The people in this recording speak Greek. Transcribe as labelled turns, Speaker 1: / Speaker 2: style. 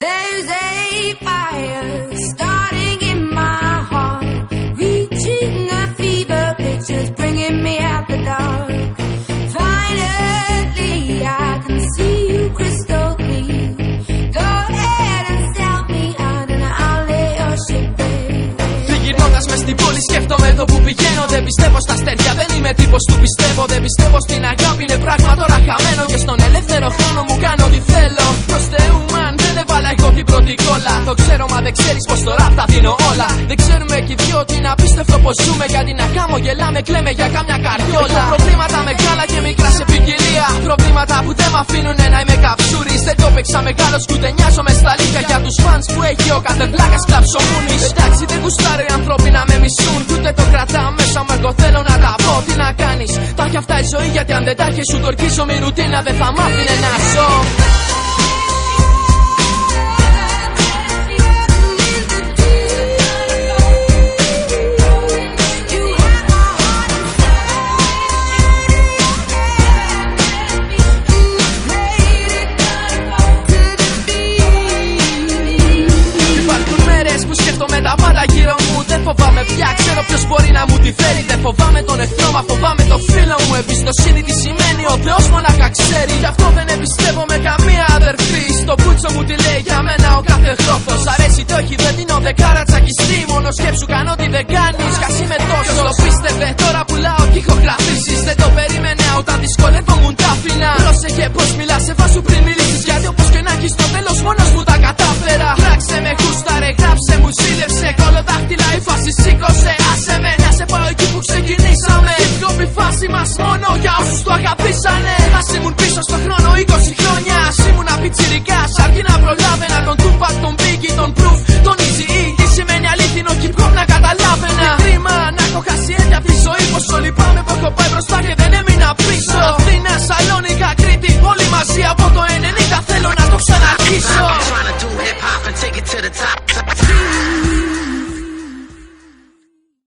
Speaker 1: There's a fire starting in my heart, reaching a fever pitch, just bringing me out the dark. Finally, I can see you crystal clear. Go ahead and sell me out and I'll lay your shit bare.
Speaker 2: Γυρνώντας μες στην πόλη σκέφτομαι το που πηγαίνω. Δεν πιστεύω στα αστέρια, δεν είμαι τύπος του πιστεύω. Δεν πιστεύω στην αγάπη, είναι πράγμα τώρα χαμένο. Και στον ελεύθερο χρόνο μου κάνω ό,τι θέλω. Προς Θεού μαν, δεν έβαλα εγώ την πρώτη κόλλα. Το ξέρω μα δεν ξέρεις πως τώρα τα δίνω όλα. Δεν ξέρουμε κι οι δυο ότι είναι απίστευτο πως ζούμε. Γιατί να χαμογελάμε, κλαίμε για κάμια καριόλα. Έχω προβλήματα μεγάλα και μικρά σε ποικιλία. Προβλήματα που δεν μ' αφήνουν να είμαι καψούρης. Δεν το παίξα μεγάλος κι ούτε νοιάζομαι στα λίγα. Για τους φανς που έχει ο κάθε βλάκας κλαψομούνης. Εντάξει δεν γουστάρω οι άνθρωποι να με μισούν. Κι ούτε το κρατάω μέσα μου, εγώ θέλω να τα πω. Τι να κάνεις, τα έχει αυτά η ζωή. Γιατί αν δεν τα έχεις σου το ορκίζω μη ρουτίνα δεν θα μ' άφηνε να ζω. Τα πάντα γύρω μου δεν φοβάμαι πια. Ξέρω ποιος μπορεί να μου τη φέρει. Δεν φοβάμαι τον εχθρό, μα φοβάμαι το φίλο μου. Εμπιστοσύνη τι σημαίνει, ο Θεός μονάχα ξέρει. Γι' αυτό δεν εμπιστεύω με καμία αδερφή. Στο πούτσο μου τη λέει για μένα ο κάθε γρόφος. Αρέσει το όχι, δεν δίνω δεκάρα τσακιστή. Μόνο σκέψου κάνω τι δεν κάνεις. Κι ας είμαι τόσο. Ποιος το πίστευε, τώρα πουλάω κι ηχογραφήσεις. Δεν το περίμενε όταν δυσκολεύομουν τα φινά. Πρόσεχε πως μιλάς, σε βάσου πριν μιλήσεις. Γιατί όπως και να έχεις στο τέλος μόνος μου τα κατάφερα. Πράξε με χούσταρε, γράψε μου, σύλλευσε. Κολοδάχτυλα η φάση σήκωσε. Άσε με να σε πάω εκεί που ξεκινήσαμε. Η πιο φάση μας μόνο για όσους το αγαπήσανε. Ας ήμουν πίσω στο χρόνο 20 χρόνια.